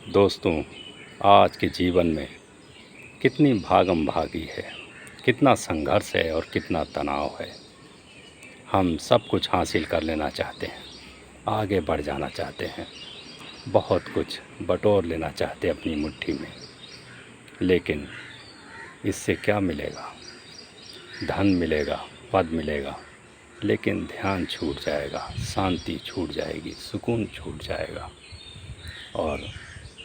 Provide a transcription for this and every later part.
दोस्तों, आज के जीवन में कितनी भागम भागी है, कितना संघर्ष है और कितना तनाव है। हम सब कुछ हासिल कर लेना चाहते हैं, आगे बढ़ जाना चाहते हैं, बहुत कुछ बटोर लेना चाहते हैं अपनी मुट्ठी में। लेकिन इससे क्या मिलेगा? धन मिलेगा, पद मिलेगा, लेकिन ध्यान छूट जाएगा, शांति छूट जाएगी, सुकून छूट जाएगा। और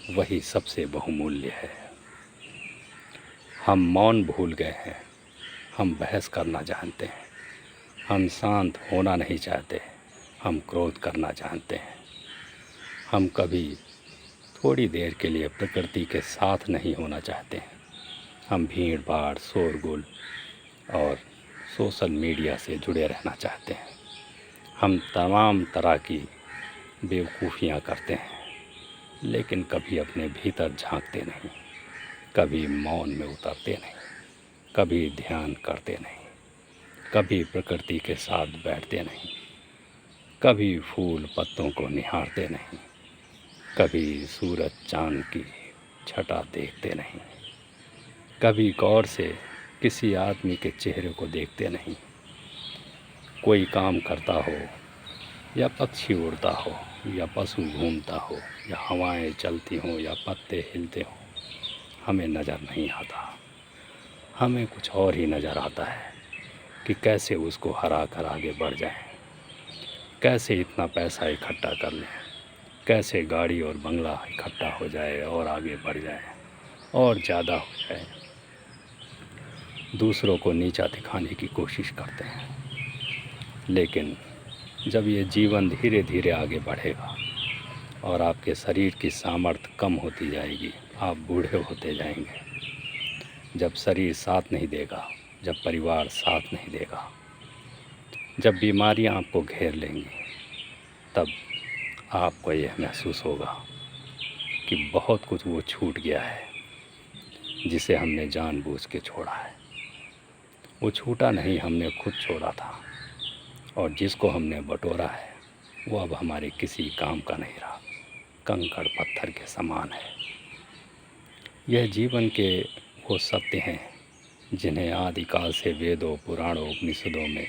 वही सबसे बहुमूल्य है। हम मौन भूल गए हैं, हम बहस करना जानते हैं, हम शांत होना नहीं चाहते, हम क्रोध करना जानते हैं। हम कभी थोड़ी देर के लिए प्रकृति के साथ नहीं होना चाहते हैं। हम भीड़ भाड़, शोरगुल और सोशल मीडिया से जुड़े रहना चाहते हैं। हम तमाम तरह की बेवकूफ़ियाँ करते हैं, लेकिन कभी अपने भीतर झांकते नहीं, कभी मौन में उतरते नहीं, कभी ध्यान करते नहीं, कभी प्रकृति के साथ बैठते नहीं, कभी फूल पत्तों को निहारते नहीं, कभी सूरज चाँद की छटा देखते नहीं, कभी गौर से किसी आदमी के चेहरे को देखते नहीं। कोई काम करता हो या पक्षी उड़ता हो या पशु घूमता हो या हवाएं चलती हों या पत्ते हिलते हों, हमें नज़र नहीं आता। हमें कुछ और ही नज़र आता है कि कैसे उसको हरा कर आगे बढ़ जाएं, कैसे इतना पैसा इकट्ठा कर लें, कैसे गाड़ी और बंगला इकट्ठा हो जाए और आगे बढ़ जाए और ज़्यादा हो जाए। दूसरों को नीचा दिखाने की कोशिश करते हैं, लेकिन जब ये जीवन धीरे धीरे आगे बढ़ेगा और आपके शरीर की सामर्थ्य कम होती जाएगी, आप बूढ़े होते जाएंगे, जब शरीर साथ नहीं देगा, जब परिवार साथ नहीं देगा, जब बीमारियां आपको घेर लेंगी, तब आपको यह महसूस होगा कि बहुत कुछ वो छूट गया है जिसे हमने जानबूझ के छोड़ा है। वो छूटा नहीं, हमने खुद छोड़ा था, और जिसको हमने बटोरा है वो अब हमारे किसी काम का नहीं रहा, कंकड़ पत्थर के समान है। यह जीवन के वो सत्य हैं जिन्हें आदिकाल से वेदों, पुराणों, उपनिषदों में,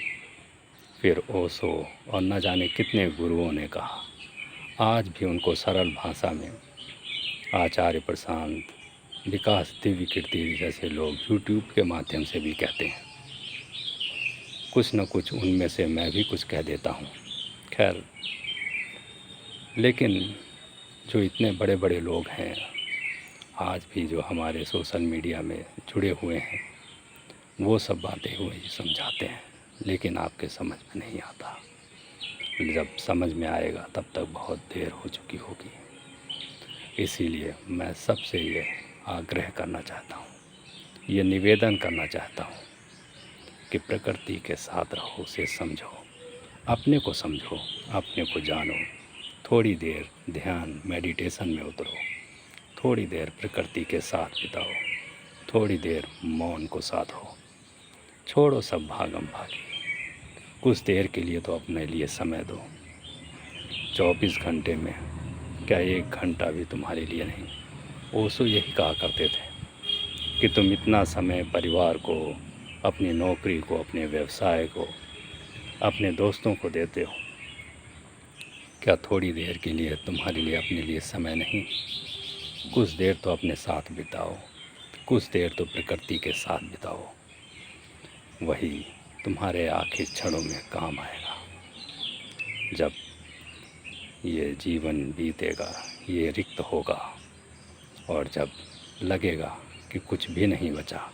फिर ओशो और न जाने कितने गुरुओं ने कहा। आज भी उनको सरल भाषा में आचार्य प्रशांत, विकास दिव्य कीर्ति जैसे लोग यूट्यूब के माध्यम से भी कहते हैं। कुछ न कुछ उनमें से मैं भी कुछ कह देता हूँ। खैर, लेकिन जो इतने बड़े बड़े लोग हैं आज भी जो हमारे सोशल मीडिया में जुड़े हुए हैं, वो सब बातें वही समझाते हैं, लेकिन आपके समझ में नहीं आता। जब समझ में आएगा तब तक बहुत देर हो चुकी होगी। इसीलिए मैं सबसे ये आग्रह करना चाहता हूँ, ये निवेदन करना चाहता हूँ कि प्रकृति के साथ रहो, उसे समझो, अपने को समझो, अपने को जानो। थोड़ी देर ध्यान, मेडिटेशन में उतरो, थोड़ी देर प्रकृति के साथ बिताओ, थोड़ी देर मौन को साधो। छोड़ो सब भागम भागी, कुछ देर के लिए तो अपने लिए समय दो। 24 घंटे में क्या 1 घंटा भी तुम्हारे लिए नहीं? ओशो यही कहा करते थे कि तुम इतना समय परिवार को, अपनी नौकरी को, अपने व्यवसाय को, अपने दोस्तों को देते हो, क्या थोड़ी देर के लिए तुम्हारे लिए, अपने लिए समय नहीं? कुछ देर तो अपने साथ बिताओ, कुछ देर तो प्रकृति के साथ बिताओ। वही तुम्हारे आखिरी क्षणों में काम आएगा। जब ये जीवन बीतेगा, ये रिक्त होगा, और जब लगेगा कि कुछ भी नहीं बचा,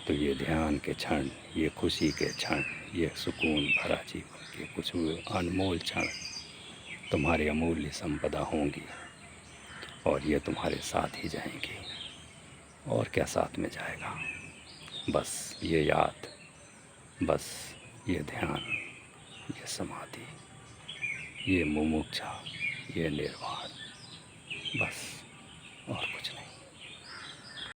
तो ये ध्यान के क्षण, ये खुशी के क्षण, ये सुकून भरा जीवन के कुछ अनमोल क्षण तुम्हारी अमूल्य संपदा होंगी, और ये तुम्हारे साथ ही जाएंगी। और क्या साथ में जाएगा? बस ये याद, बस ये ध्यान, ये समाधि, ये मुमुक्षा, ये निर्वाण, बस, और कुछ नहीं।